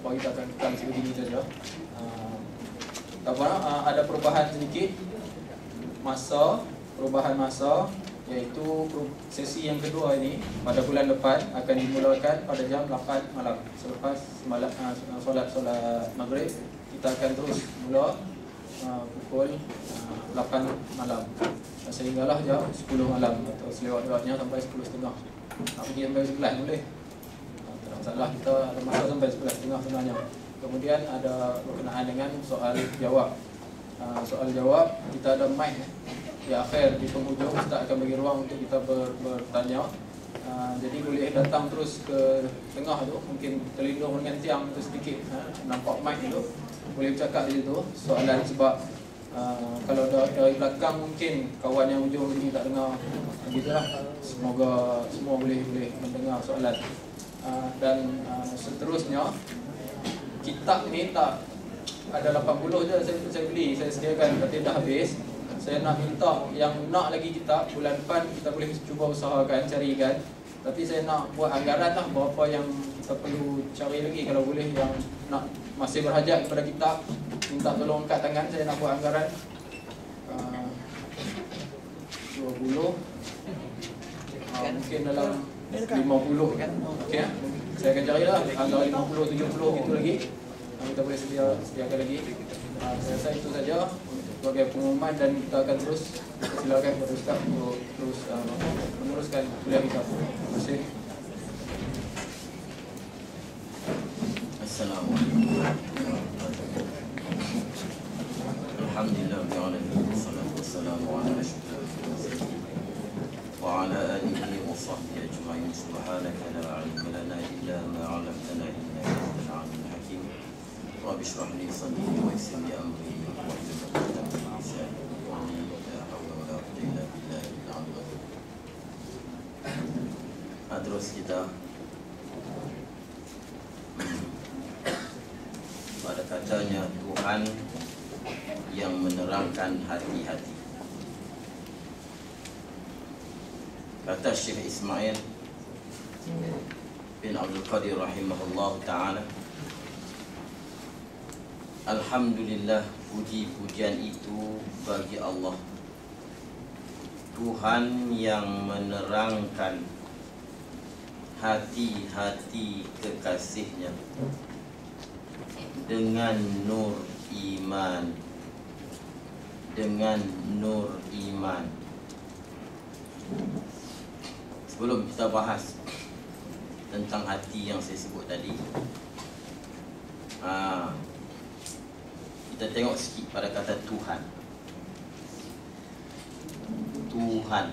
bahawa kita akan kekal sebegini saja. Ada perubahan sedikit perubahan masa, iaitu sesi yang kedua ini pada bulan depan akan dimulakan pada jam 8 malam. Selepas solat maghrib, kita akan terus mula pukul 8 malam sehinggalah jam 10 malam atau selewat-lewatnya sampai 10.30. Nak pergi sampai 11 boleh. Tak masalah, kita ada masa sampai 11.30 sebenarnya. Kemudian ada berkenaan dengan soal jawab. Soal jawab, kita ada mic di akhir, di penghujung Ustaz akan bagi ruang untuk kita bertanya. Jadi boleh datang terus ke tengah tu, mungkin terlindung dengan tiang tu sedikit, nampak mic tu, boleh bercakap di situ soalan. Sebab kalau dari belakang mungkin kawan yang hujung ni tak dengar, begitulah. Semoga semua boleh mendengar soalan. Dan seterusnya, kitab ni tak ada 80 je saya beli, saya sediakan, tapi dah habis. Saya nak minta yang nak lagi kitab, bulan depan kita boleh cuba usahakan, carikan. Tapi saya nak buat anggaran lah berapa yang kita perlu cari lagi. Kalau boleh yang nak masih berhajat kepada kitab, minta tolong angkat tangan. Saya nak buat anggaran 20, mungkin dalam 50 kan. Okay, saya akan carilah antara 50, 70 gitu lagi. Kita boleh sediakan lagi. Saya rasa itu saja sebagai pengumuman, dan kita akan terus silakan kepada Ustaz untuk terus meneruskan kuliah kita. Terima kasih. Assalamualaikum. Alhamdulillah wassalatu wassalamu ala asyrafil mursalin wa ala alihi wa sahbihi ajma'in. Subhanaka la ilma lana illa ma 'allamtana innaka antal alimul hakim. Rabbi shrah li sadri wa yassir li amri wahlul 'uqdatam min lisani yafqahu qawli. La hawla wa la quwwata illa billahil 'aliyyil azim. Terus kita pada katanya Tuhan yang menerangkan hati-hati. Kata Syekh Ismail bin Abdul Qadir rahimahullah ta'ala, alhamdulillah, puji-pujian itu bagi Allah, Tuhan yang menerangkan hati-hati kekasihnya dengan nur iman. Dengan nur iman. Sebelum kita bahas tentang hati yang saya sebut tadi, kita tengok sikit pada kata Tuhan. Tuhan,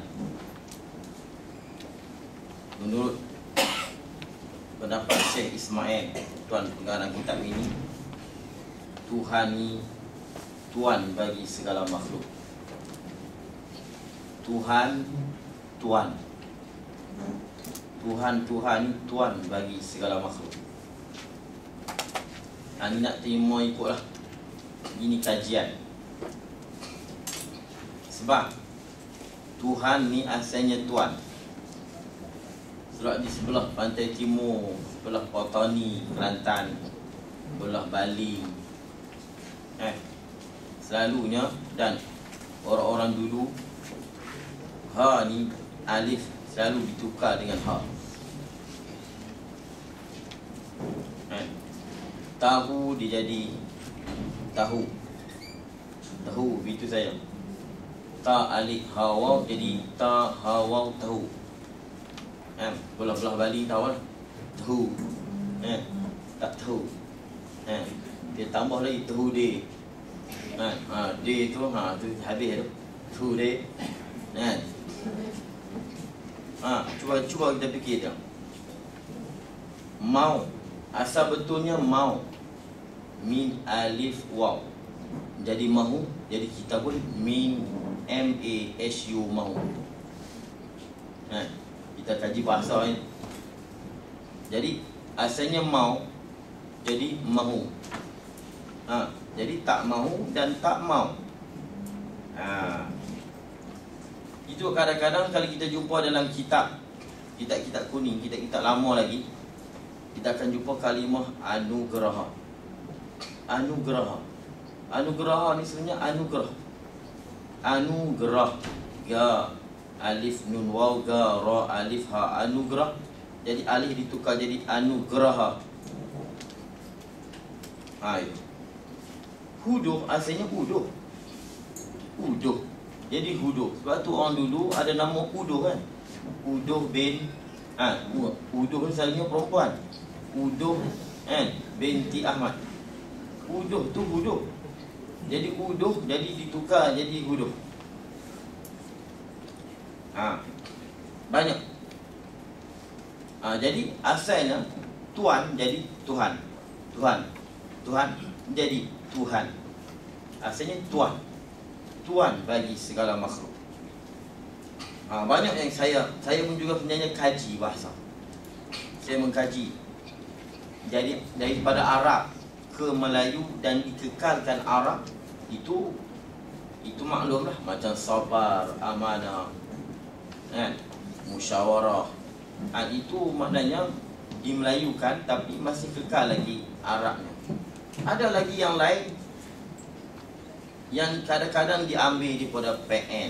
menurut pendapat Syekh Ismail, tuan pengarang kitab ini, Tuhan ni tuan bagi segala makhluk. Tuhan, tuan. Tuhan tuan bagi segala makhluk. Ini nak terima ikutlah. Ini kajian. Sebab Tuhan ni asalnya tuan. Sebab di sebelah pantai timur, sebelah Patani, Kelantan, sebelah Bali, selalunya, dan orang-orang dulu, ha ni alif selalu ditukar dengan ha. Tahu dia jadi tahu. Tahu begitu saya. Ta alif ha waw jadi ta ha waw tahu. Belah-belah Bali tahu lah. Tahu. Tak tahu. Dia tambah lagi tahu dia. Dia tu habis tu. Tu dia. Cuba kita fikir dia. Mau, asal betulnya mau, min alif waw. Jadi mahu, jadi kita pun min M-A-H-U mahu. Kita kaji bahasa ni. Jadi asalnya mau, jadi mahu. Jadi tak mahu dan tak mau. Itu kadang-kadang kalau kita jumpa dalam kitab, kitab-kitab kuning, kitab-kitab lama lagi, kita akan jumpa kalimah anugraha. Anugraha. Anugraha ni sebenarnya anugerah. Anugerah. Ga alif nun waw ga ra alif ha, anugerah. Jadi alif ditukar jadi anugraha. Itu. Huduh asalnya huduh. Huduh. Jadi huduh. Sebab tu orang dulu ada nama Huduh kan. Huduh bin Huduh ni selalunya perempuan. Huduh binti Ahmad. Huduh tu huduh. Jadi huduh jadi ditukar jadi huduh. Banyak. Jadi asalnya tuan jadi Tuhan. Tuhan jadi Tuhan. Asalnya tuan. Tuan bagi segala makhluk. Banyak yang saya pun juga sebenarnya kaji bahasa. Saya mengkaji. Jadi daripada Arab ke Melayu dan dikekalkan Arab itu maklumlah macam sabar, amanah, musyawarah. Itu maknanya dimelayukan tapi masih kekal lagi Arabnya. Ada lagi yang lain yang kadang-kadang diambil daripada PN,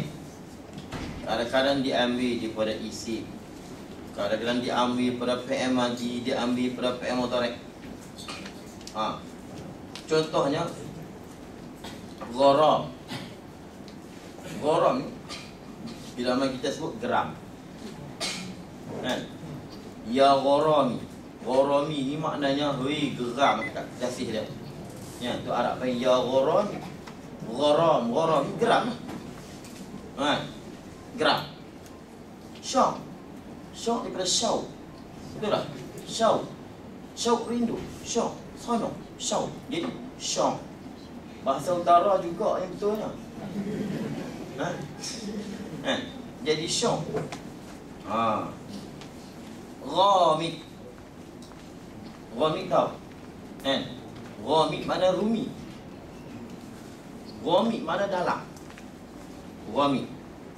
kadang-kadang diambil daripada isim, kadang-kadang diambil daripada PM Haji, diambil daripada PM Motorek. Contohnya gharam. Gharam ni bila mana kita sebut geram. Ya gharami. Gharami ni maknanya hei geram kat kasih dia. Tu Arab panggil ya gharam. Gharam ni geram. Geram. Syauq. Syauq daripada syauq. Betul tak? Syauq. Syauq rindu. Syauq. Sanok. Syauq. Jadi syauq. Bahasa utara juga yang betulnya. Jadi syauq. Ghamid. Ghamid tau. Ghamid mana rumi. Ghamid mana dalam. Ghamid.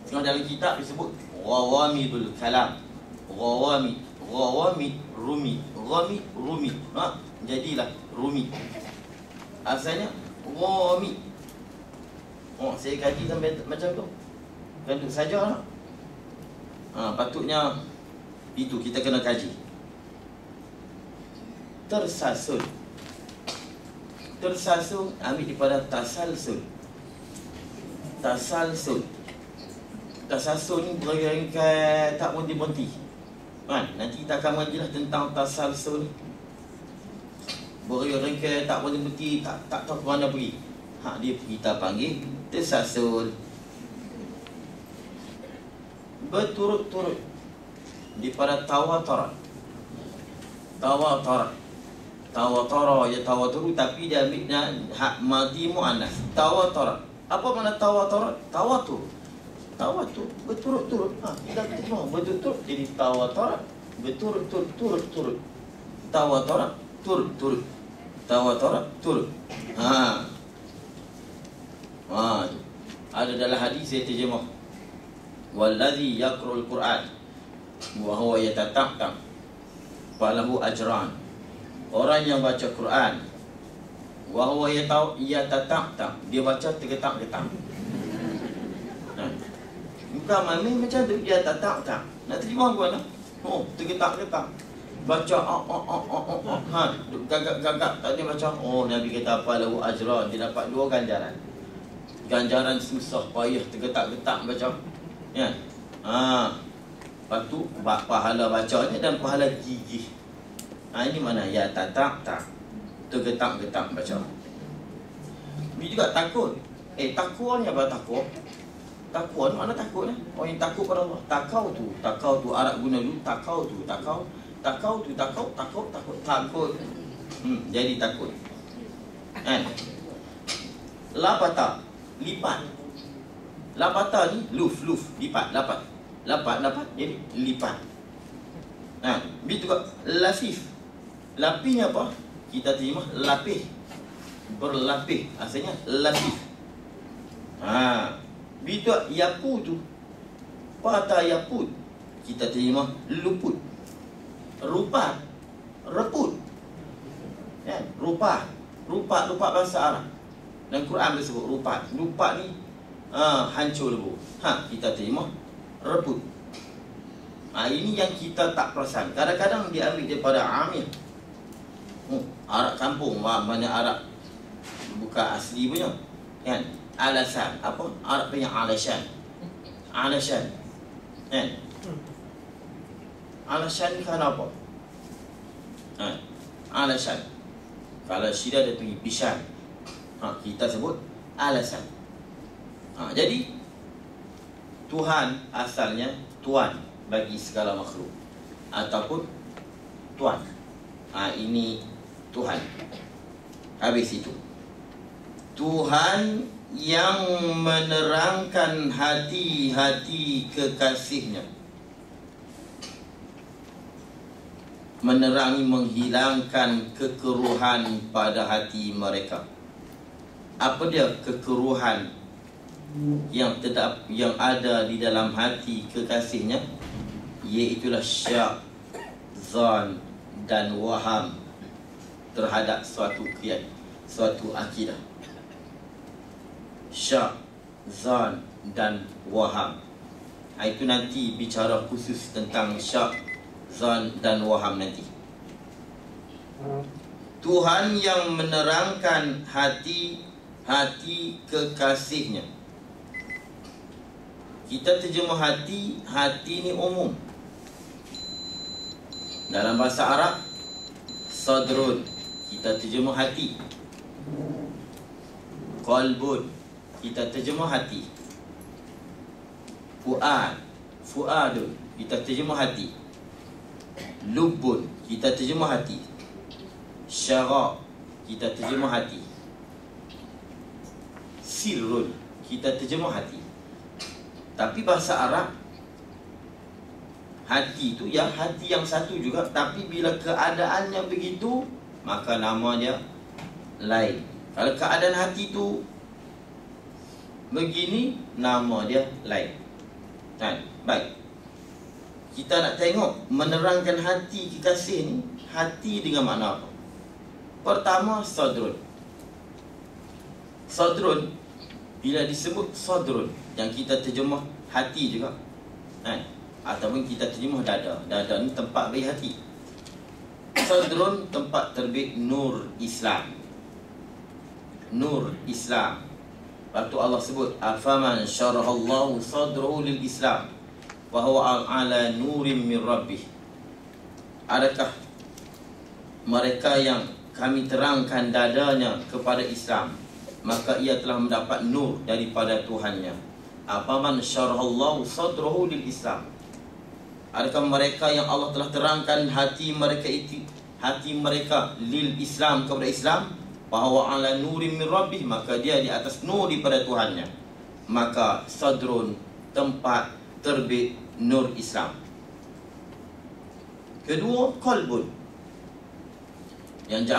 Tengok dalam kitab disebut Ghawamidul Kalam. Ghawamid. Ghawamid rumi. Ghamid rumi. Jadilah rumi. Asalnya Ghamid. Saya kaji sampai macam tu. Kan saja lah. Patutnya itu kita kena kaji. Tersasul. Tersasul ambil daripada tasalsul. Tasalsul. Tasalsul ni berangkai tak berhenti-berhenti. Nanti kita akan mengajilah tentang tasalsul. Berangkai tak berhenti-berhenti, tak tahu ke mana pergi. Dia kita panggil tersasul. Berturut-turut daripada tawatarat. Tawatarat. Tawatara ya tawaturu, tapi dia ambil hak madhi muannas. Tawatarat. Apa makna tawatarat? Tawatur. Tawatur berturut-turut. Kita tengok berturut-turut jadi tawatarat. Berturut-turut, turut-turut. Tawatarat, turut-turut. Tawatarat, turut. Ada dalam hadis saya terjemah. Wallazi yaqra'ul Qur'an wa huwa yatatam falahu ajran. Orang yang baca Quran wa huwa yatatam, dia baca tergetak-getak. Bukan main macam tu, dia tatam. Nak terima apa nak? Tergetak-getak. Baca gagak tadi baca. Nabi kata falahu ajran, dia dapat 2 ganjaran. Ganjaran susah payah tergetak-getak baca. Lepas tu pahala bacanya dan pahala gigih. Ini mana ya tatak tergetak-getak baca. Dia juga takut. Takwa ni apa takwa? Takwa mana takut ni? Orang yang takut pada Allah. Takau tu Arab guna dulu. Takut. Jadi takut. Lapata, lipat. Lapata ni luf, lipat, lapat, jadi lipat. Dia juga lasif. Lapihnya apa? Kita terima lapih. Berlapih, asalnya lasif. Dia juga yakutu. Pata yakut, kita terima luput. Rupat. reput. Kan? Rupat bahasa Arab. Dan Quran disebut rupat. Rupat ni hancur lebu. Kita terima reput. Ini yang kita tak perasan. Kadang-kadang diambil daripada amir. Arab kampung, mana Arab bukan asli punya. Kan? Alasan. Apa? Arab punya alasan. Alasan. Kan? Alasan ni kerana apa? Alasan. Kalau Syria dia pergi pisang, kita sebut alasan. Jadi Tuhan asalnya Tuan bagi segala makhluk, ataupun Tuan. Ini Tuhan. Habis itu Tuhan yang menerangkan hati-hati kekasihnya, menerangi, menghilangkan kekeruhan pada hati mereka. Apa dia kekeruhan yang ada di dalam hati kekasihnya? Iaitulah syak, zan dan waham terhadap suatu akidah. Syak, zan dan waham. Itu nanti bicara khusus tentang syak, zan dan waham nanti. Tuhan yang menerangkan hati kekasihnya. Kita terjemah hati ni umum. Dalam bahasa Arab, sadrun, kita terjemah hati. Qalbun, kita terjemah hati. Fuadun, kita terjemah hati. Lubbun, kita terjemah hati. Syara', kita terjemah hati. Sirrun, kita terjemah hati. Tapi bahasa Arab, hati itu ya hati yang satu juga, tapi bila keadaannya begitu, maka nama dia lain. Kalau keadaan hati itu begini, nama dia lain. Baik. Kita nak tengok menerangkan hati kekasih ni, hati dengan makna apa? Pertama, sadrun. Sadrun, bila disebut sadrun, yang kita terjemah hati juga, ataupun kita terjemah dada. Dada ni tempat bagi hati. Sadrun, tempat terbit nur Islam. Nur Islam. Waktu Allah sebut, afaman syarahallahu sadruhu lil Islam wa huwa ala nurim min rabbih. Adakah mereka yang kami terangkan dadanya kepada Islam, maka ia telah mendapat nur daripada Tuhannya. Afaman syarahallahu sadruhu lil Islam. Adakah mereka yang Allah telah terangkan hati mereka lil Islam, kepada Islam, bahwa ala nurim min rabbih, maka dia di atas nur daripada Tuhannya. Maka sadrun, tempat terbit nur Islam. Kedua, qalbun. Yang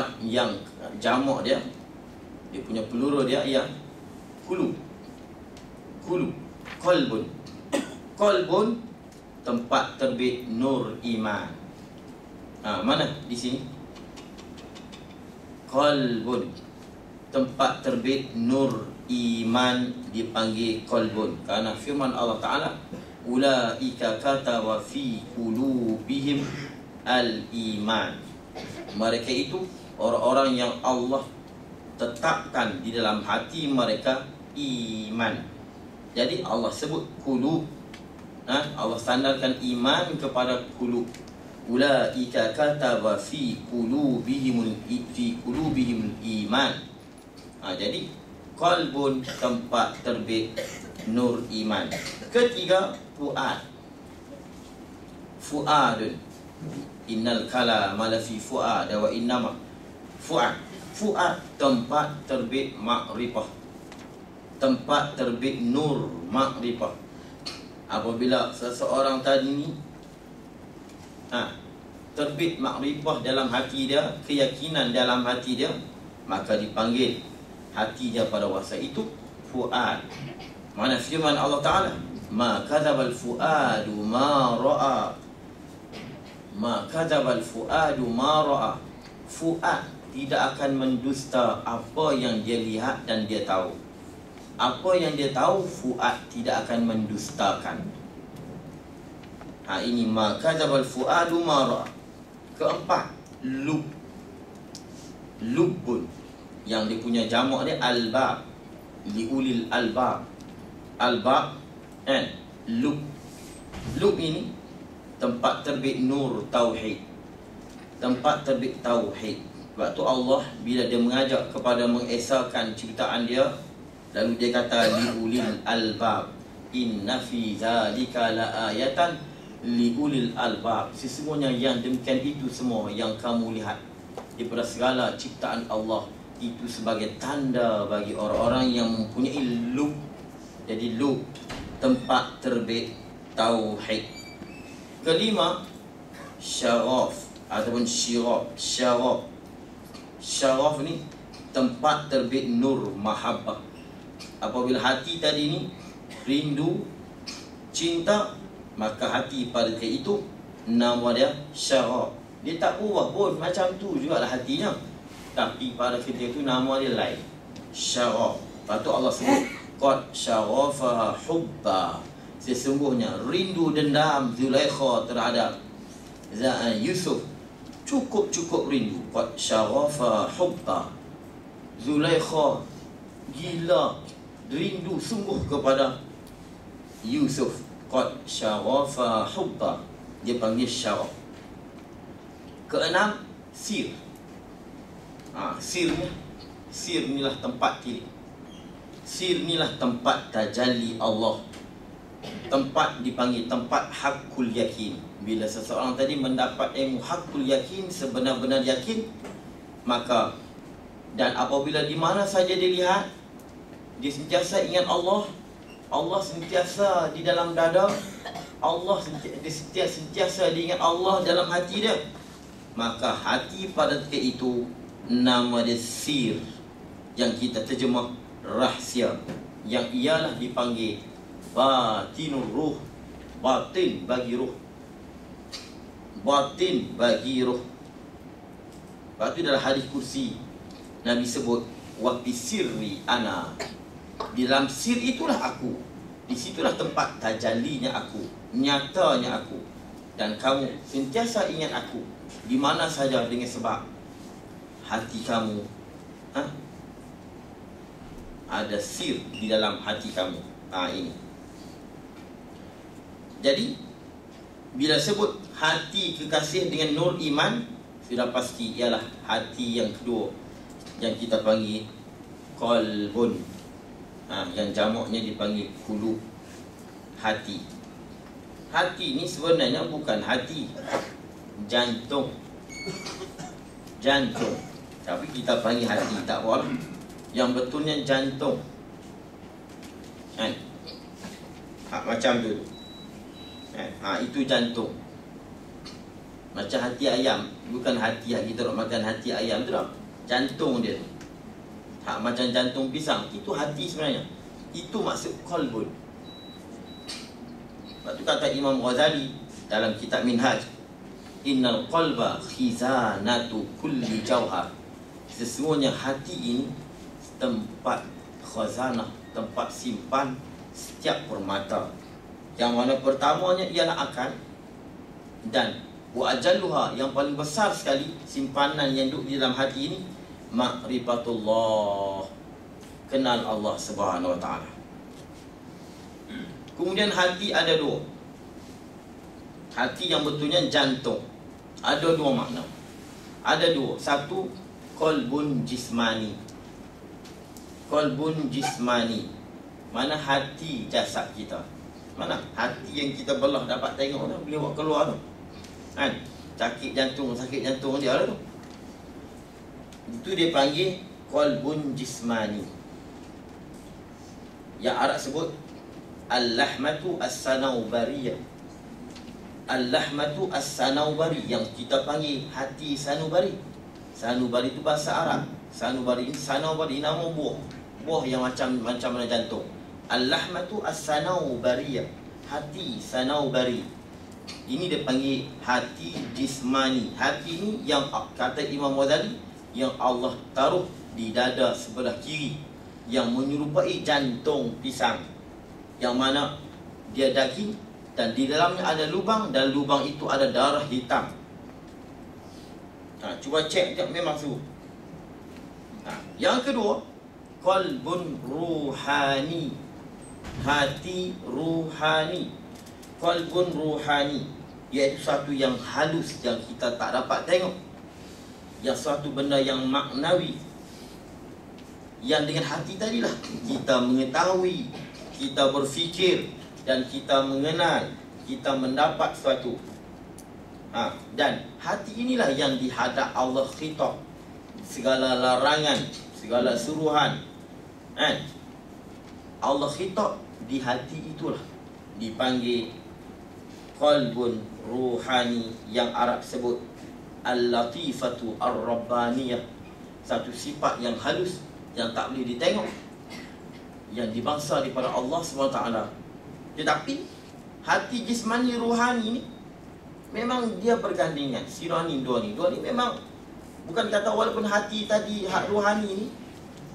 jamak dia punya plural dia ialah qulub. Qalbun, tempat terbit nur iman. Mana di sini? Qalbun, tempat terbit nur iman dipanggil qalbun. Karena firman Allah Ta'ala, ulaika kataba fi qulubihim al-iman. Mereka itu orang-orang yang Allah tetapkan di dalam hati mereka iman. Jadi Allah sebut qulub, Allah sandarkan iman kepada qulub. Ulaika kataba fi qulubihim iman. Jadi qalbun, tempat terbit nur iman. Ketiga, fuadun. Innal kalama la fi fuad wa innama fuad. Tempat terbit makrifah, tempat terbit nur makrifah. Apabila seseorang tadi ni terbit makrifah dalam hati dia, keyakinan dalam hati dia, maka dipanggil hati dia pada masa itu fuad. Mana firman Allah Ta'ala, ma kadzabal fuadu ma ra'a. Ma kadzabal fuadu ma ra'a. Fuad tidak akan mendusta apa yang dia lihat dan dia tahu. Apa yang dia tahu, fuad tidak akan mendustakan. Ini ma kadzabal fuadu ma ra'a. Keempat, lub. Lubbun, yang dia punya jamak dia albab, liulil albab. Albab and lub. Lub ini tempat terbit nur tauhid, tempat terbit tauhid. Sebab tu Allah bila dia mengajak kepada mengesahkan ciptaan dia, lalu dia kata liulil albab, inna fi zalika laayatan liulil albab. Sesungguhnya yang demikian itu semua yang kamu lihat daripada segala ciptaan Allah, itu sebagai tanda bagi orang-orang yang mempunyai lub. Jadi lub, tempat terbit tauhid. Kelima, syaraf ataupun syiraf. Syaraf ni tempat terbit nur mahabbah. Apabila hati tadi ni rindu, cinta, maka hati pada ketika itu nama dia syaraf. Dia tak berubah pun, macam tu jugalah hatinya, tapi pada ketika itu nama dia lain, syaraf. Lepas tu Allah sebut qad syarafa hubba. Sesungguhnya rindu dendam Zulaikha terhadap Yusuf cukup rindu. Qad syarafa hubba. Zulaikha gila rindu sungguh kepada Yusuf. Qad syarafa hubba. Dia panggil syaraf. Keenam, sir. Sir inilah tempat tilik. Sir inilah tempat tajalli Allah. Tempat dipanggil tempat hakul yakin. Bila seseorang tadi mendapat ilmu hakul yakin, sebenar-benar yakin, maka dan apabila di mana saja dia lihat, dia sentiasa ingat Allah. Allah sentiasa di dalam dada. Allah sentiasa diingat Allah dalam hati dia. Maka hati pada ketika itu nama dia sir, yang kita terjemah rahsia, yang ialah dipanggil batinur ruh. Batin bagi ruh. Batin bagi ruh. Lepas tu dalam hadis kursi Nabi sebut wa fi sirri ana. Di dalam sir itulah aku. Di situlah tempat tajallinya aku, nyatanya aku. Dan kamu sentiasa ingat aku di mana saja dengan sebab hati kamu ada sir di dalam hati kamu. Ini. Jadi bila sebut hati kekasih dengan nur iman, sudah pasti ialah hati yang kedua, yang kita panggil qalbun. Yang jamaknya dipanggil qulub, hati. Hati ni sebenarnya bukan hati, jantung. Tapi kita panggil hati, tak apa. Yang betulnya jantung. Macam tu. Itu jantung. Macam hati ayam. Bukan hati yang kita nak makan hati ayam tu tak. Jantung dia tu. Macam jantung pisang. Itu hati sebenarnya. Itu maksud qalbun. Lepas tu kata Imam Ghazali dalam kitab Minhaj, innal qalba khizanatu kulli jawhar. Sesungguhnya hati ini tempat khazanah, tempat simpan setiap permata. Yang mana pertamanya ialah akal, dan wa ajalluha, yang paling besar sekali simpanan yang duduk di dalam hati ini, ma'rifatullah, kenal Allah Subhanahu wa ta'ala. Kemudian hati ada dua. Hati yang betulnya jantung. Ada dua makna. Ada dua. Satu, qalbun jismani. Qalbun jismani. Mana hati jasad kita. Mana hati yang kita belah dapat tengok tu, boleh buat keluar tu. Sakit jantung dia lah tu. Itu dia panggil qalbun jismani. Yang Arab sebut al-lahmatu as-sanaubariyah. Al-lahmatu as-sanaubari, yang kita panggil hati sanubari. Sanubari itu bahasa Arab. Sanaubari nama buah yang macam mana jantung. Al-lahmatu as-sanaubariyah, hati sanaubari. Ini dia panggil hati jismani. Hati ni yang kata Imam Ghazali, yang Allah taruh di dada sebelah kiri, yang menyerupai jantung pisang, yang mana dia daging dan di dalamnya ada lubang, dan lubang itu ada darah hitam. Cuba cek, memang suruh. Yang kedua, qalbun ruhani. Hati ruhani. Qalbun ruhani, iaitu satu yang halus, yang kita tak dapat tengok, yang suatu benda yang maknawi, yang dengan hati tadilah kita mengetahui, kita berfikir, dan kita mengenal, kita mendapat sesuatu. Dan hati inilah yang dihadap Allah khitab segala larangan, segala suruhan, kan? Allah khitab di hati itulah, dipanggil qalbun ruhani, yang Arab sebut al-latifatu ar-rabbaniyah, satu sifat yang halus, yang tak boleh ditengok, yang dibangsa daripada Allah SWT. Tetapi hati jismani ruhani ni memang dia bergandingan. Sirani dua ni memang bukan kata walaupun hati tadi, hak ruhani ni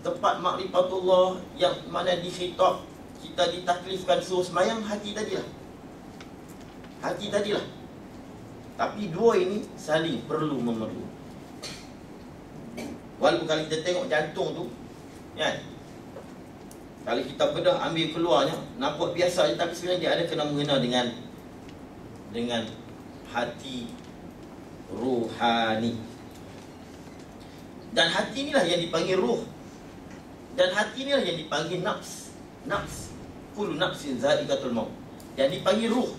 tempat makrifatullah, yang mana dikhitab, kita ditaklifkan suruh sembahyang, hati tadilah. Tapi dua ini saling perlu memerlu. Walaupun kalau kita tengok jantung tu, kan, kalau kita bedah ambil keluarnya, nampak biasa je, tapi sebenarnya dia ada kena mengena dengan hati ruhani. Dan hati inilah yang dipanggil ruh, dan hati inilah yang dipanggil nafs. Kullu nafsin za'iqatul maut, yang dipanggil ruh.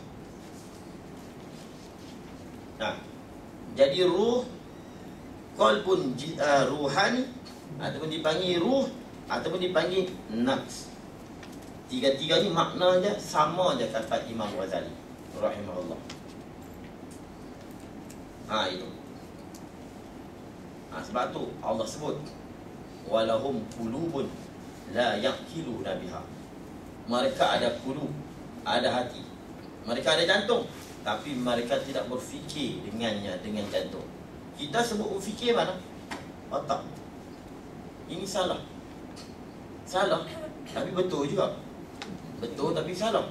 Jadi ruh, qalbun ruhani, ataupun dipanggil ruh, ataupun dipanggil nafs. Tiga-tiga ni maknanya sama je kata Imam Ghazali rahimahullah. Itu. Sebab tu Allah sebut walahum qulubun la yaqiluna biha. Mereka ada qulub, ada hati. Mereka ada jantung, tapi mereka tidak berfikir dengannya, dengan jantung. Kita sebut berfikir mana? Otak. Ini salah, tapi betul juga. Betul tapi salah.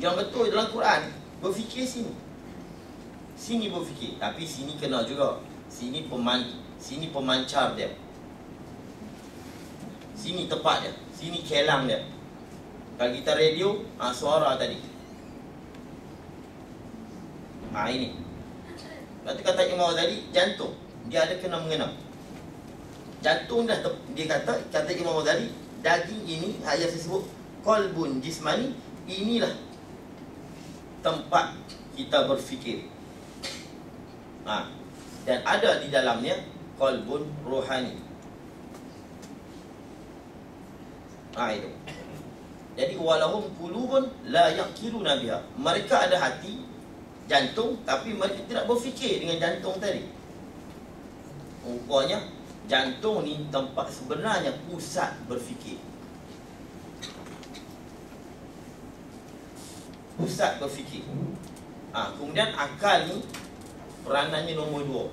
Yang betul dalam Quran, berfikir sini berfikir, tapi sini kena juga. Sini pemancar dia, sini tepat dia, sini kelang dia. Kalau kita radio, suara tadi. Ini. Lepas tu kata Imam tadi, jantung dia ada kena mengena. Jantung dah dia kata Imam Ghazali, daging ini, yang saya sebut qalbun jismani, inilah tempat kita berfikir. Dan ada di dalamnya qalbun ruhani. Itu. Jadi walahum qulubun la yaqiluna biha. Mereka ada hati, jantung, tapi mereka tidak berfikir dengan jantung tadi. Rupanya jantung ni tempat sebenarnya pusat berfikir. Pusat berfikir. Kemudian akal ni peranannya nombor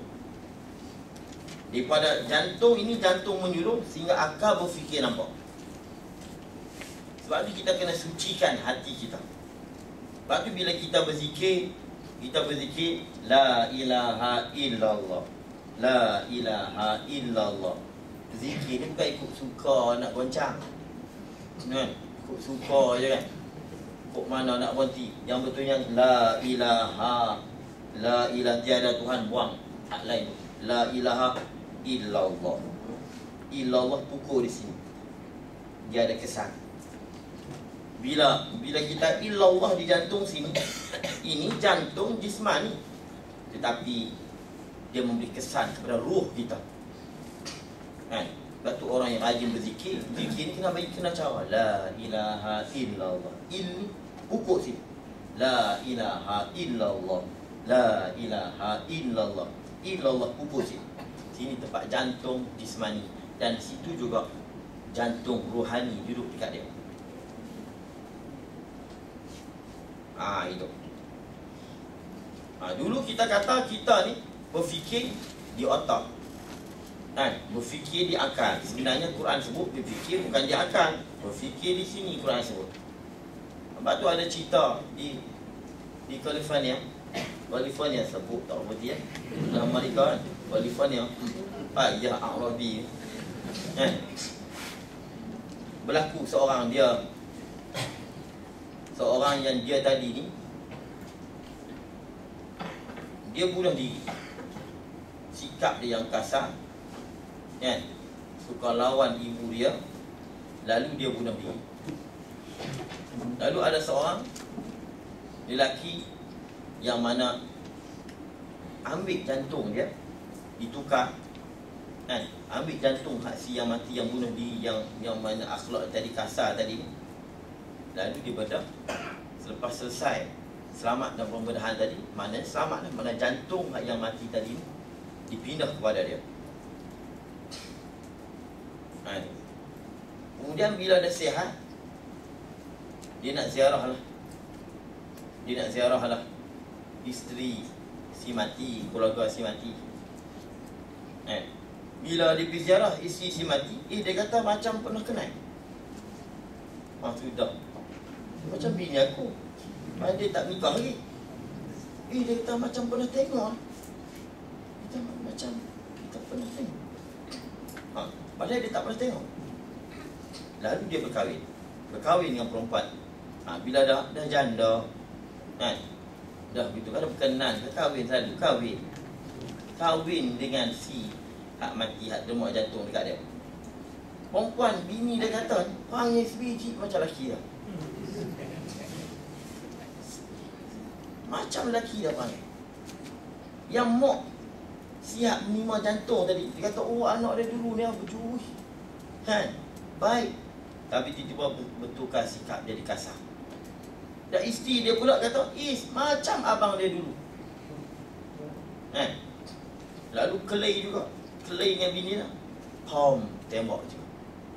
2. Daripada jantung ini, jantung menyuruh sehingga akal berfikir nampak. Sebab tu kita kena sucikan hati kita. Sebab tu bila kita berzikir la ilaha illallah, la ilaha illallah. Zikir ni bukan ikut suka nak goncang, kan? Ikut suka je kan, ikut mana nak berhenti. Yang betulnya la ilaha tiada Tuhan, buang hak lain. La ilaha illallah. Illallah pukul di sini, dia ada kesan. Bila kita illallah di jantung sini, ini jantung jismani, tetapi dia memberi kesan kepada ruh kita. Sebab tu orang yang rajin berzikir, zikir ni kena cara la ilaha illallah. Ini pukul sini, la ilaha illallah, la ilaha illallah. Illallah pukul sini. Sini tempat jantung jismani, dan situ juga jantung rohani duduk dekat dia. Itu. Dulu kita kata kita ni berfikir di otak, kan? Berfikir di akal. Sebenarnya Quran sebut berfikir bukan di akal. Berfikir di sini Quran sebut. Sebab tu ada cerita di California sebut tak berhenti dalam Amerika kan? California ya Arabi kan? Berlaku seorang yang dia tadi ni dia bunuh diri. Sikap dia yang kasar kan? Suka lawan ibu dia, lalu dia bunuh diri. Lalu ada seorang lelaki yang mana ambil jantung dia, ditukar kan? Ambil jantung hak si yang mati, yang bunuh diri, yang mana akhlak tadi kasar tadi, lalu dia bedah. Selepas selesai selamat dan pembedahan tadi, mana selamat lah, mana jantung hak yang mati tadi dipindah kepada dia. Kemudian bila dah sihat, dia nak ziarah lah isteri si mati, keluarga si mati. Bila dia pergi ziarah isteri si mati, dia kata macam pernah kenal. Sudah macam bini aku, dia tak nikah lagi. Dia kata macam pernah tengok. Kita macam kita pernah tengok. Padahal dia tak pernah tengok. Lalu dia berkahwin dengan perempuan. Bila dah janda kan, dah begitu kan, berkenan ke kahwin, kahwin dengan si hak mati, hak demam jantung dekat dia. Perempuan bini dia kata panggil sebiji macam lelaki dah. Macam lelaki dah panggil. Yang mak siap menerima jantung tadi, dia kata anak dia dulu ni berjurus kan, baik, tapi tiba-tiba bertukar sikap jadi kasar. Dan isteri dia pula kata macam abang dia dulu kan. Lalu kelai juga, kelai dengan bini lah, tembak je,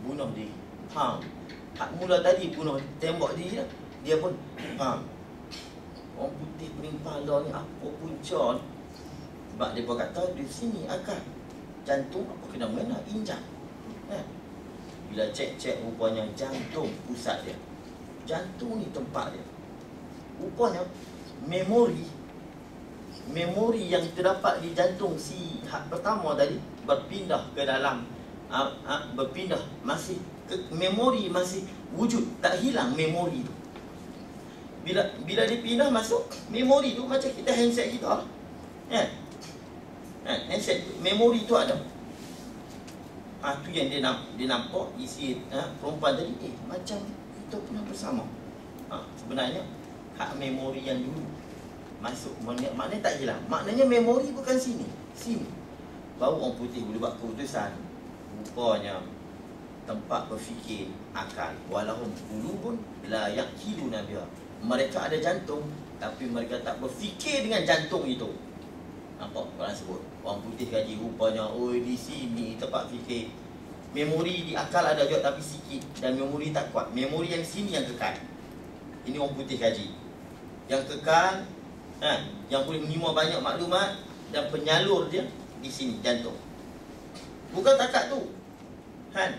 bunuh diri. Hak mula tadi bunuh, tembak diri lah, dia pun orang putih pening pala ni apa punca ni. Sebab dia pun kata di sini akal jantung apa kena mengena injak kan. Bila cek rupanya jantung pusat dia, jantung ni tempat dia. Rupanya memori yang terdapat di jantung si hak pertama tadi berpindah ke dalam memori masih wujud, tak hilang memori tu. Bila dipindah masuk memori tu, macam kita handset kita kan, handset tu, memori tu ada. Tu yang dia nampak isi perempuan tadi, macam kita pernah bersama. Sebenarnya hak memori yang dulu masuk, maknanya tak hilang. Maknanya memori bukan sini. Baru orang putih boleh buat keputusan. Rupanya tempat berfikir akal. Walaupun dulu pun la yaqiluna biha. Mereka ada jantung, tapi mereka tak berfikir dengan jantung itu. Nampak orang sebut orang putih kaji, rupanya di sini tempat fikir. Memori di akal ada juga tapi sikit, dan memori tak kuat. Memori yang sini yang kekal. Ini orang putih kaji. Yang kekal yang boleh menerima banyak maklumat dan penyalur dia di sini, jantung. Bukan takat tu kan.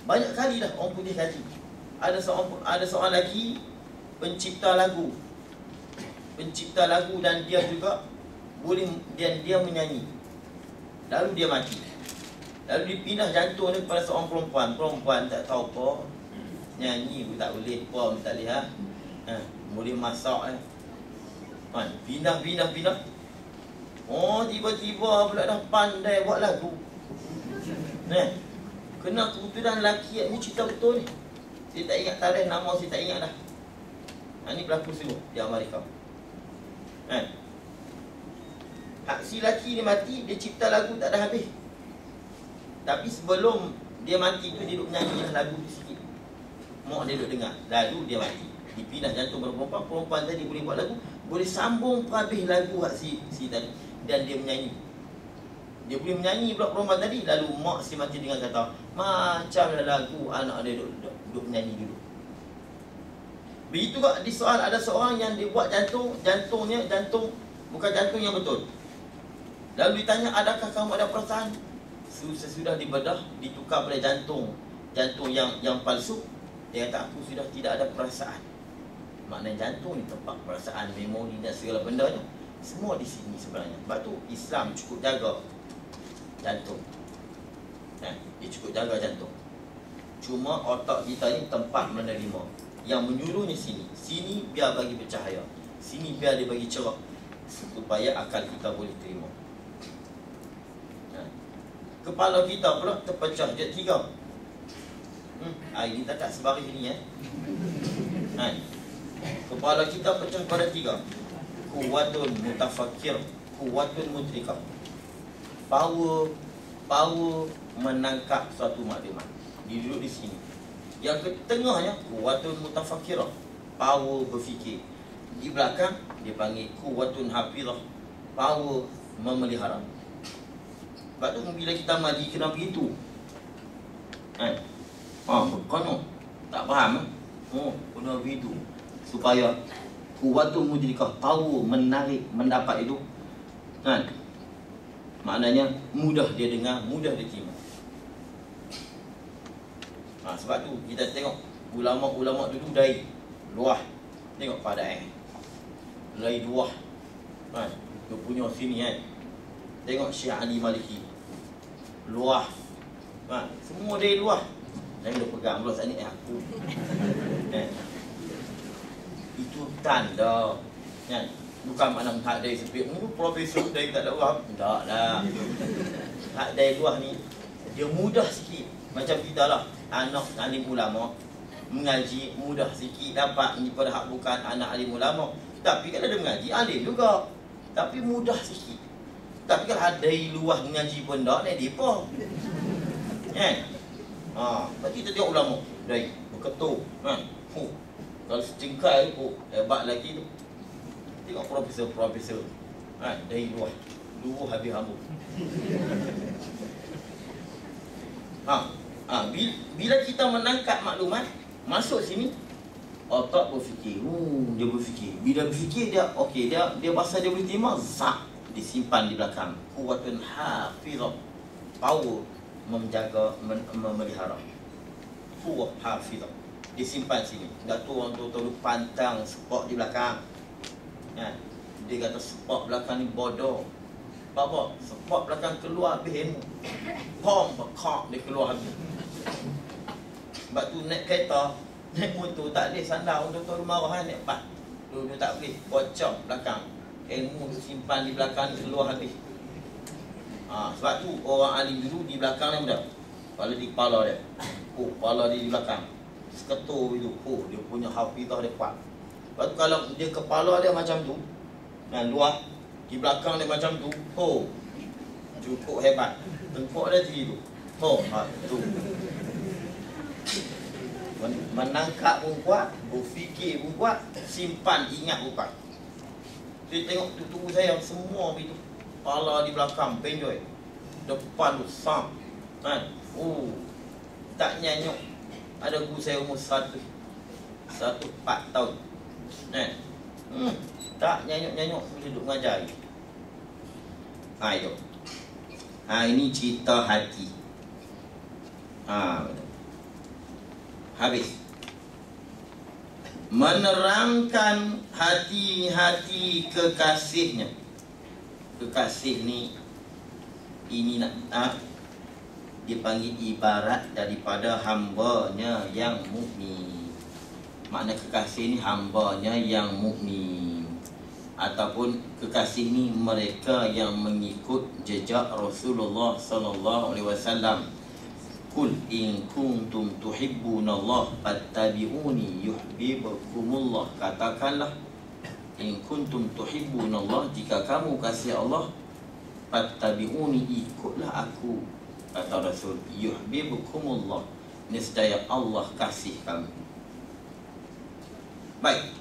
Banyak kali dah orang putih kaji. Ada seorang lagi pencipta lagu, dan dia juga boleh, dia menyanyi. Lalu dia mati. Lalu dipindah jantung dia kepada seorang perempuan tak tahu apa, nyanyi pun tak boleh, pom tak lihat, boleh masak pindah. Tiba-tiba pula dah pandai buat lagu. Kena kebetulan lelaki ni cerita betul ni. Saya tak ingat tarikh, nama saya tak ingat dah. Ini berlaku sungguh di Amerika. Hak si lelaki ni mati, dia cipta lagu tak ada habis. Tapi sebelum dia mati tu, dia duduk menyanyi lagu tu sikit. Mak dia duduk dengar, lalu dia mati. Dipindah jantung perempuan tadi boleh buat lagu, boleh sambung habis lagu hak si tadi. Dan dia menyanyi. Dia boleh menyanyi pula perempuan tadi. Lalu mak si mati dengan kata macam lagu anak dia duduk menyanyi dulu. Begitu juga di soal ada seorang yang dia buat jantungnya bukan jantung yang betul. Lalu ditanya, adakah kamu ada perasaan? Sesudah dibedah, ditukar pada jantung yang palsu, dia kata aku sudah tidak ada perasaan. Maknanya jantung ni tempat perasaan, memori dan segala benda ni semua di sini sebenarnya. Sebab tu Islam cukup jaga jantung. Dia cukup jaga jantung. Cuma otak kita ni tempat menerima. Yang menyuruhnya sini biar bagi bercahaya, sini biar dia bagi cerah, supaya akal kita boleh terima. Kepala kita pula terpecah jadi 3. Ini tak sebaris ni Kepala kita pecah pada 3. Kuwatun mutafakir, kuwatun mudrikah. Power menangkap suatu maklumat. Dia duduk di sini. Yang ke tengahnya kuwatun mutafakirah, power berfikir. Di belakang dia panggil kuwatun hafizah, power memelihara. Sebab tu bila kita mandi kena begitu. Kono tak faham kena begitu supaya kuwatun mudrikah, power menarik mendapat itu. Maknanya mudah dia dengar, mudah dia terima. Sebab tu kita tengok ulama-ulama dulu dari luah. Tengok pada dari luah. Dia punya sini Tengok Syekh Ali Maliki, luah. Semua dari luah. Jangan dia pegang belah saat ni aku. Itu tanda bukan makna hak dari sepik profesor dari tak ada luah. Tak lah. Hak dari luah ni dia mudah sikit. Macam kita lah, anak alim ulama mengaji mudah sikit dapat daripada hak bukan anak alim ulama. Tapi kalau dia mengaji alim juga, tapi mudah sikit. Tapi kalau ada luah mengaji pun tak ni depa. Berarti kita tengok ulama dari berketul kalau secengkai hebat lagi tu. Tengok profesor dari luah habis hambur. Bila kita menangkap maklumat masuk sini, otak berfikir. Dia berfikir. Bila berfikir dia okey, dia bahasa dia boleh terima, disimpan di belakang. Kuwatun hafizah, power menjaga, memelihara. Kuwat hafizah disimpan sini. Tak tu orang tu pantang spot di belakang. Dia kata spot belakang ni bodoh. Apa? Spot belakang keluar habis ilmu. Bekak dia keluar habis. Sebab tu naik kereta, naik motor tak boleh sandar untuk tu marah naik bat. Dulu tak boleh bocor belakang. Ilmu simpan di belakang keluar habis. Sebab tu orang alim dulu di belakang dia mudah. Kepala di kepala dia. Kepala dia di belakang. Seketul itu. Dia punya hafizah dia kuat. Sebab tu kalau dia kepala dia macam tu, luar, di belakang dia macam tu, cukup hebat. Tengkok dia tinggi tu. Tu. Menangkap pun kuat, berfikir pun kuat, simpan ingat pun kuat. Dia tengok tubuh saya semua begitu. Kepala di belakang, penjoy. Depan tu, sam. Tak nyanyuk. Ada guru saya umur 104 tahun. Tak nyanyuk-nyanyuk bila duduk mengajar. Itu. Ini cerita hati. Habis. Menerangkan hati-hati kekasihnya. Kekasih ni ini dipanggil ibarat daripada hambanya yang mukmin. Makna kekasih ni hambanya yang mukmin, ataupun kekasih ni mereka yang mengikut jejak Rasulullah sallallahu alaihi wasallam. Qul in kuntum tuhibbunallah fattabi'uni yuhibbukumullah. Katakanlah, in kuntum tuhibbunallah, jika kamu kasih Allah, fattabi'uni, ikutlah aku, kata Rasul, yuhibbukumullah, nescaya Allah kasih kamu. Baik,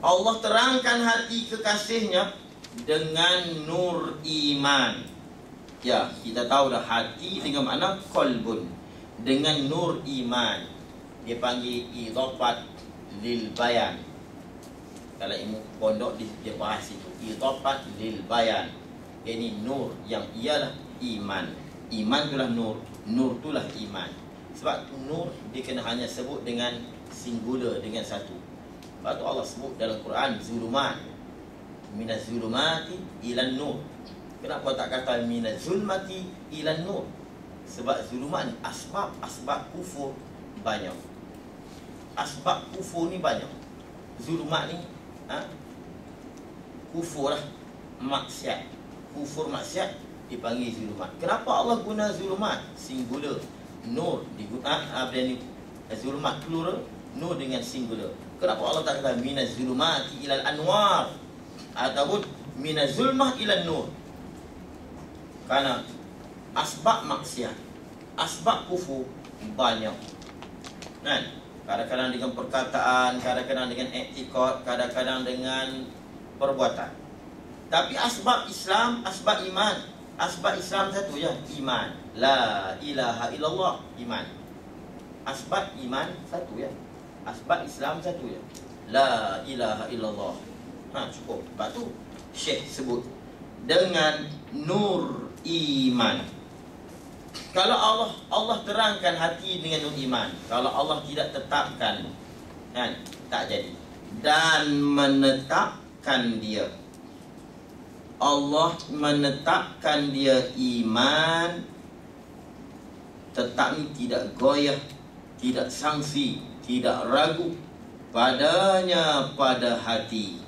Allah terangkan hati kekasihnya dengan nur iman. Ya, kita tahu dah hati dengan makna qalbun, dengan nur iman. Dia panggil idafat lil bayan. Kalau ilmu pondok dia bahas itu, idafat lil bayan. Ini nur yang ialah iman. Iman itulah nur, nur itulah iman. Sebab nur dia kena hanya sebut dengan singular, dengan satu. Sebab tu Allah sebut dalam Quran zulumat, minaz zulumati ilan nur. Kenapa tak kata minaz zulmati ilan nur? Sebab zulumat ni asbab kufur banyak. Asbab kufur ni banyak. Zulumat ni kufur lah, maksiat. Kufur maksiat dipanggil zulumat. Kenapa Allah guna zulumat singular? Nur digunakan apa ni? Zulumat plural, nur dengan singular. Kenapa Allah tak kata minaz zulumati ilal anwar ataupun minaz zulmah ilal nur? Karena asbab maksiat, asbab kufur banyak. Kan? Kadang-kadang dengan perkataan, kadang-kadang dengan i'tiqad, kadang-kadang dengan perbuatan. Tapi asbab Islam, asbab iman. Asbab Islam satu je, iman. La ilaha illallah, iman. Asbab iman satu ya. Asbab Islam satu ya. La ilaha illallah. Cukup. Lepas tu Syekh sebut dengan nur iman. Kalau Allah terangkan hati dengan nur iman, kalau Allah tidak tetapkan, kan, tak jadi. Dan menetapkan dia, Allah menetapkan dia iman, tetap ni tidak goyah, tidak sangsi, tidak ragu padanya pada hati.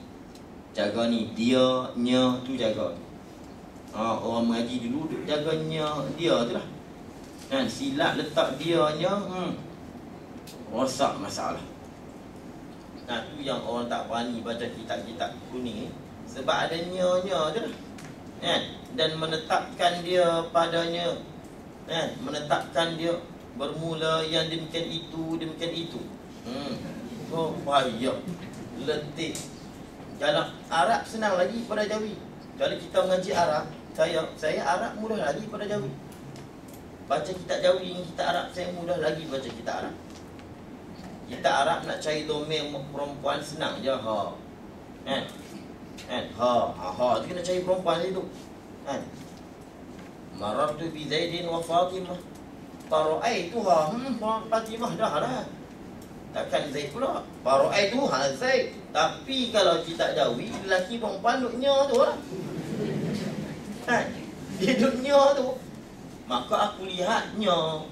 Jaga ni, dia, nya tu jaga. Orang mengaji dulu duk jaganya dia tu lah. Kan, silap letak dia, nya, rosak masalah. Nah, tu yang orang tak berani baca kitab-kitab kuning ni. Sebab ada nya tu lah. Kan? Dan menetapkan dia padanya. Kan? Menetapkan dia bermula yang demikian itu, demikian itu. Oh, bahaya. Letih. Kalau Arab senang lagi pada Jawi. Kalau kita mengaji Arab, saya Arab mudah lagi pada Jawi. Baca kitab Jawi, kitab Arab saya mudah lagi baca kitab Arab. Kitab Arab nak cari domain perempuan senang je. Kan? Tu kena cari perempuan situ. Kan? Marartu bi Zaidin wa Fatimah. Fara'aituha. Fatimah dah lah. Takkan Zaid pula. Fara'aituha Zaid. Tapi kalau kitab Jawi, lelaki perempuan duduknya tu lah. Kan? Dia duduknya tu. Maka aku lihatnya,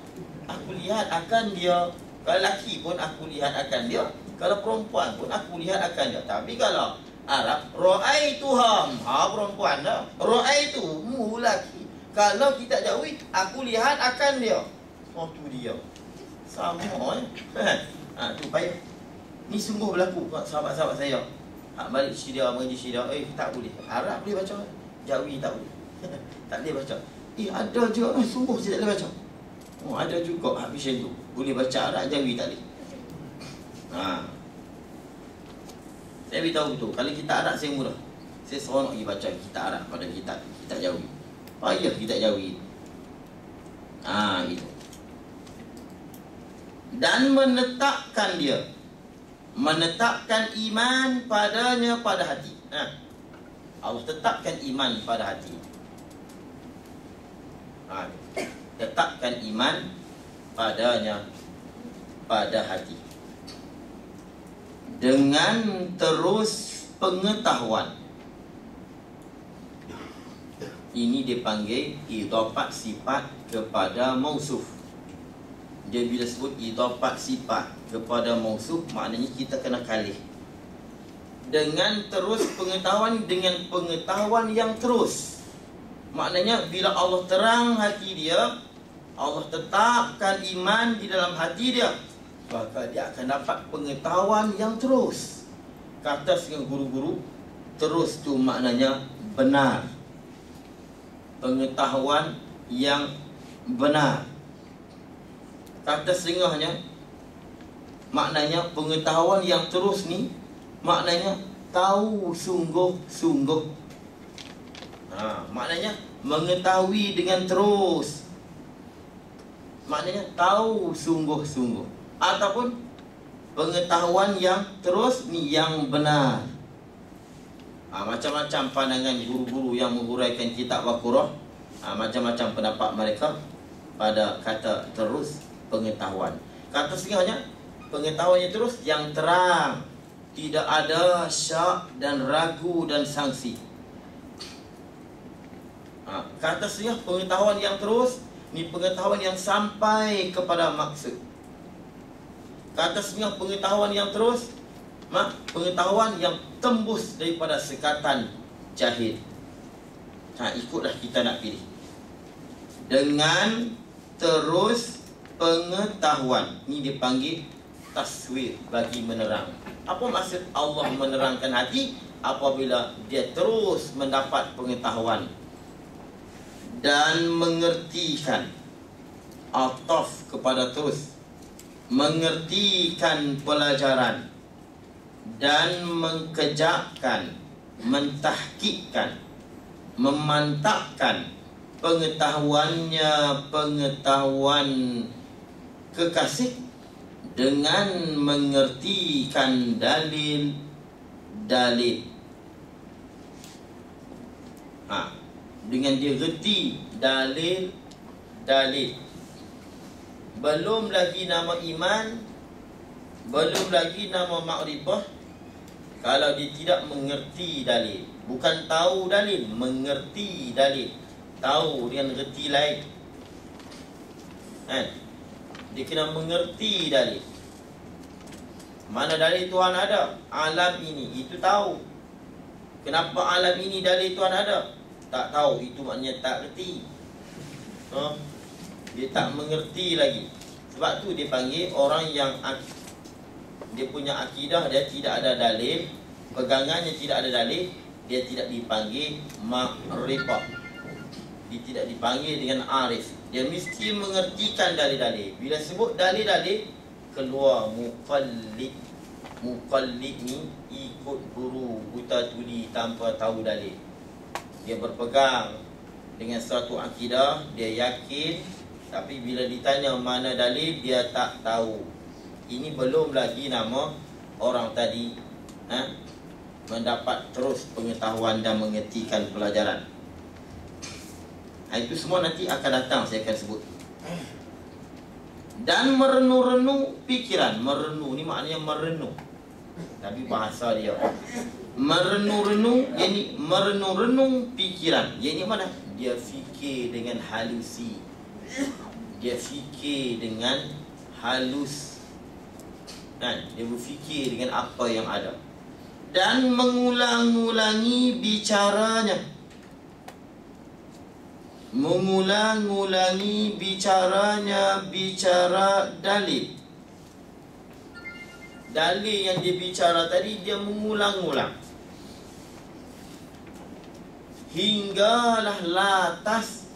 aku lihat akan dia. Kalau lelaki pun aku lihat akan dia. Kalau perempuan pun aku lihat akan dia. Tapi kalau Arab, ra'aituham, perempuan dah. Ra'aitu, lelaki. Kalau kita Jawi, aku lihat akan dia. Tu dia. Sama tu payah. Ni sungguh berlaku kat sahabat-sahabat saya. Balik syidah, mengaji syidah, tak boleh. Arab boleh baca, Jawi tak boleh. Tak boleh baca. Ada je, sungguh saya tak boleh baca. Ada juga habis tu. Boleh baca Arab, Jawi tak boleh. Saya beritahu betul. Kalau kita Arab saya murah. Saya seronok pergi baca kitab Arab pada kitab Jawi. Payah kitab Jawi. Gitu. Dan menetapkan dia, menetapkan iman padanya pada hati. Allah tetapkan iman pada hati. Tetapkan iman padanya pada hati dengan terus pengetahuan. Ini dipanggil idafat sifat kepada mausuf. Dia bila sebut idafat sifat kepada mausuf, maknanya kita kena kalih. Dengan terus pengetahuan, dengan pengetahuan yang terus. Maknanya bila Allah terang hati dia, Allah tetapkan iman di dalam hati dia, maka dia akan dapat pengetahuan yang terus. Kata setengah guru-guru, terus tu maknanya benar. Pengetahuan yang benar. Kata setengahnya, maknanya pengetahuan yang terus ni, maknanya tahu sungguh-sungguh. Maknanya mengetahui dengan terus. Maknanya tahu sungguh-sungguh. Ataupun pengetahuan yang terus ni yang benar. Macam-macam pandangan guru-guru yang menguraikan kitab Baqarah, macam-macam pendapat mereka pada kata terus pengetahuan. Kata setengahnya, pengetahuannya terus yang terang, tidak ada syak dan ragu dan sangsi. Kata setengah, pengetahuan yang terus ni pengetahuan yang sampai kepada maksud. Kata setengah, pengetahuan yang terus, pengetahuan yang tembus daripada sekatan jahil. Ikutlah kita nak pilih. Dengan terus pengetahuan, ni dipanggil taswir, bagi menerang. Apa maksud Allah menerangkan hati? Apabila dia terus mendapat pengetahuan dan mengertikan, ataf kepada terus, mengertikan pelajaran dan mengejakkan, mentahkikkan, memantapkan pengetahuannya, pengetahuan kekasih, dengan mengertikan dalil-dalil. Dengan dia reti dalil-dalil. Belum lagi nama iman, belum lagi nama makrifah, kalau dia tidak mengerti dalil. Bukan tahu dalil, mengerti dalil. Tahu dengan reti lain. Dia kena mengerti dalil. Mana dalil Tuhan ada? Alam ini, itu tahu. Kenapa alam ini dalil Tuhan ada? Tak tahu, itu maknanya tak reti. Dia tak mengerti lagi. Sebab tu dia panggil orang yang dia punya akidah dia tidak ada dalil, pegangannya tidak ada dalil, dia tidak dipanggil ma'rifah. Dia tidak dipanggil dengan arif. Dia mesti mengertikan dalil-dalil. Bila sebut dalil-dalil, keluar muqallid. Muqallid ni ikut guru, buta tuli tanpa tahu dalil. Dia berpegang dengan suatu akidah, dia yakin, tapi bila ditanya mana dalil, dia tak tahu. Ini belum lagi nama orang tadi mendapat terus pengetahuan dan mengertikan pelajaran. Itu semua nanti akan datang, saya akan sebut. Dan merenung-renung pikiran. Merenung ni maknanya merenung, tapi bahasa dia merenung-renung, yakni merenung-renung pikiran. Yakni mana? Dia fikir dengan halusi. Dia fikir dengan halus. Dia berfikir dengan apa yang ada. Dan mengulang-ulangi bicaranya. Mengulang-ulangi bicaranya, bicara dalil. Dalil yang dia bicara tadi, dia mengulang-ulang hinggalah latas,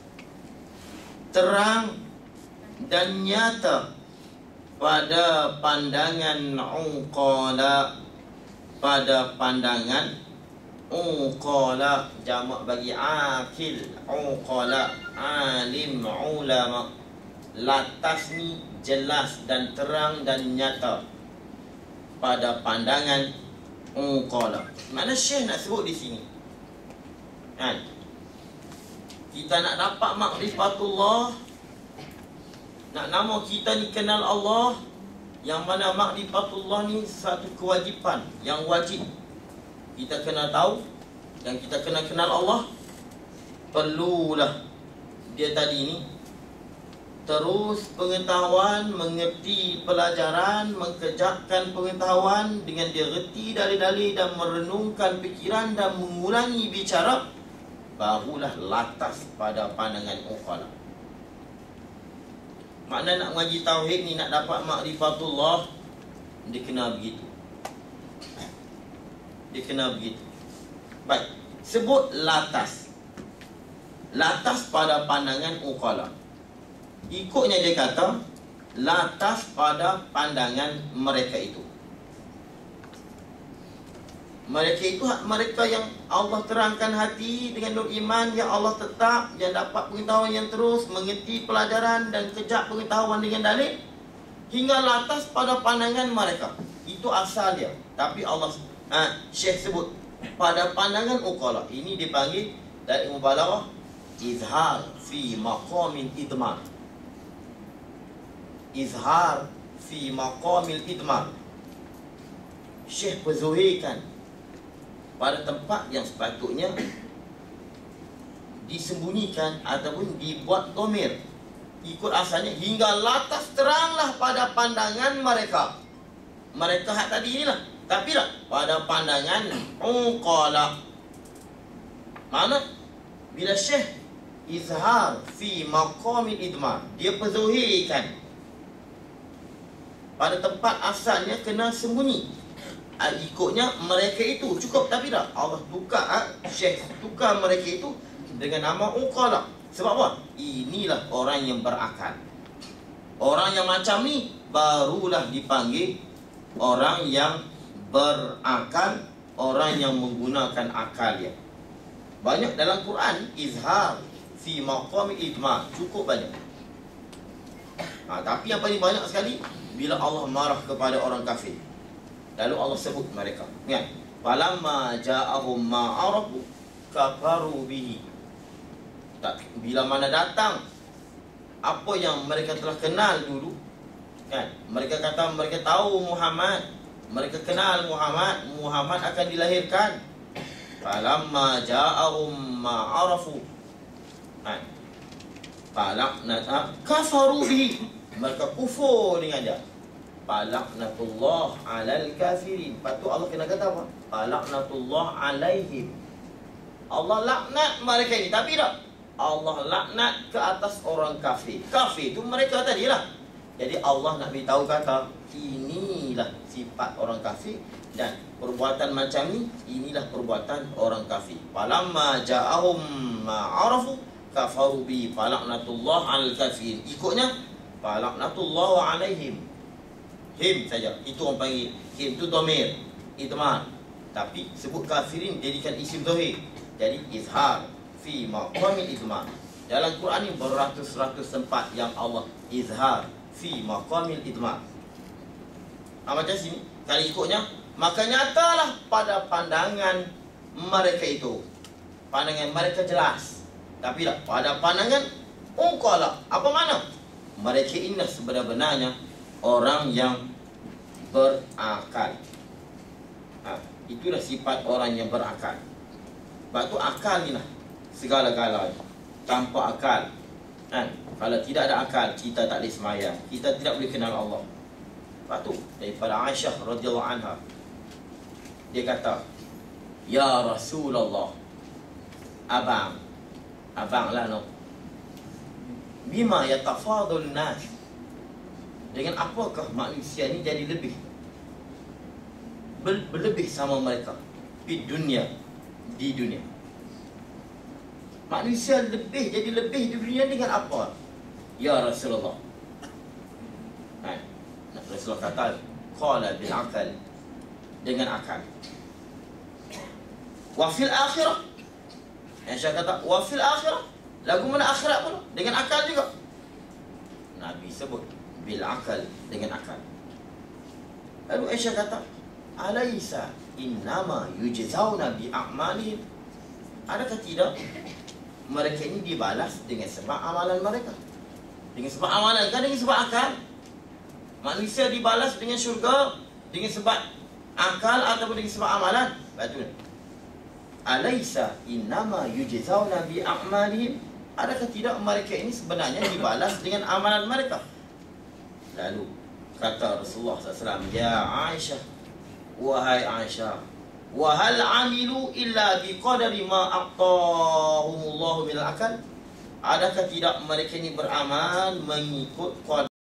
terang dan nyata pada pandangan uqala. Pada pandangan uqala, jamak bagi akil. Uqala, alim, ulama. Latas ni jelas dan terang dan nyata pada pandangan uqala. Mana Syekh nak sebut di sini? Kita nak dapat makrifatullah, nak nama kita ni kenal Allah, yang mana makrifatullah ni satu kewajipan yang wajib. Kita kena tahu dan kita kena kenal Allah. Perlulah dia tadi ni terus pengetahuan, mengerti pelajaran, mengejakkan pengetahuan dengan dia reti dalil-dalil dan merenungkan fikiran dan mengulangi bicara, barulah latas pada pandangan uqala. Makna nak mengaji tauhid ni, nak dapat makrifatullah, dia kena begitu. Dia kena begitu. Baik, sebut latas. Latas pada pandangan uqala. Ikutnya dia kata latas pada pandangan mereka itu. Mereka itu mereka yang Allah terangkan hati dengan nur iman, yang Allah tetap, yang dapat pengetahuan yang terus, mengerti pelajaran dan kejak pengetahuan dengan dalil, hingga latas pada pandangan mereka. Itu asal dia. Tapi Allah Syekh sebut pada pandangan uqala. Ini dipanggil dari mubalaghah izhar fi maqamil idmar. Izhar fi maqamil idmar. Syekh berzuhirkan pada tempat yang sepatutnya disembunyikan ataupun dibuat domir ikut asalnya, hingga lantas teranglah pada pandangan mereka. Mereka hak tadi inilah. Tapi tak pada pandangan uqala. Mana? Bila Syekh izhar fi maqamil idmar, dia berzuhirkan pada tempat asalnya kena sembunyi. Ikutnya mereka itu cukup. Tapi tak, Allah tukar, Syekh tukar mereka itu dengan nama uqala. Sebab apa? Inilah orang yang berakal. Orang yang macam ni barulah dipanggil orang yang berakal, orang yang menggunakan akalnya. Banyak dalam Quran izhar fi maqamil idmar, cukup banyak. Tapi yang paling banyak sekali bila Allah marah kepada orang kafir. Lalu Allah sebut mereka. Ingat, falamma ja'ahum ma arafu kafaru bihi. Bila mana datang apa yang mereka telah kenal dulu, kan? Mereka kata mereka tahu Muhammad, mereka kenal Muhammad, Muhammad akan dilahirkan. Falamma ja'ahum ma arafu, kan? Falaknat kafaru bihi, mereka kufur dengan dia. Falaknatullah alal kafirin. Patut Allah kena kata apa? Falaknatullah alaihim. Allah laknat mereka ini. Tapi tak, Allah laknat ke atas orang kafir. Kafir itu mereka tadi lah. Jadi Allah nak beritahu kata, inilah sifat orang kafir, dan perbuatan macam ni, inilah perbuatan orang kafir. Falamma ja'ahum ma arafu kafaru bi falaknatullah al kafir. Ikutnya falaknatullah alaihim. Him saja. Itu orang panggil him tu domir idmar. Tapi sebut kafirin jadikan isim zahir. Jadi izhar fi maqamil idmar. Dalam Quran ni beratus-ratus tempat yang Allah izhar fi maqamil idmar. Macam sini, kalau ikutnya, maka nyatalah pada pandangan mereka itu. Pandangan mereka jelas. Tapi tak, pada pandangan uqala. Apa mana? Mereka ini sebenarnya orang yang berakal. Itulah sifat orang yang berakal. Sebab tu akal ni lah segala-galanya. Tanpa akal, kan? Kalau tidak ada akal, kita tak boleh semayang, kita tidak boleh kenal Allah. Sebab tu daripada Aisyah radhiyallahu anha, dia kata, ya Rasulullah, abang lah no, bima yatafadul nas, dengan apakah manusia ni jadi lebih berlebih sama mereka di dunia. Manusia lebih, jadi lebih di dunia dengan apa? Ya Rasulullah, Rasulullah kata, qala bil akal, dengan akal. Wa fil akhirah, Aisyah kata, wa fil akhirah, lagu mana akhirat pula, dengan akal juga. Nabi sebut bil akal, dengan akal. Lalu Aisyah kata, alaysa innama yujzauna bi a'malihim. Adakah tidak mereka ini dibalas dengan sebab amalan mereka? Dengan sebab amalan, kan dengan sebab akal. Manusia dibalas dengan syurga dengan sebab akal ataupun dengan sebab amalan. Betul. Alaysa innama yujzauna bi a'malihim. Adakah tidak mereka ini sebenarnya dibalas dengan amalan mereka? Lalu kata Rasulullah SAW, ya Aisyah, wahai Aisyah, wa hal amilu illa biqadari ma aqtahumullahu minal akal. Adakah tidak mereka ini beramal mengikut qadar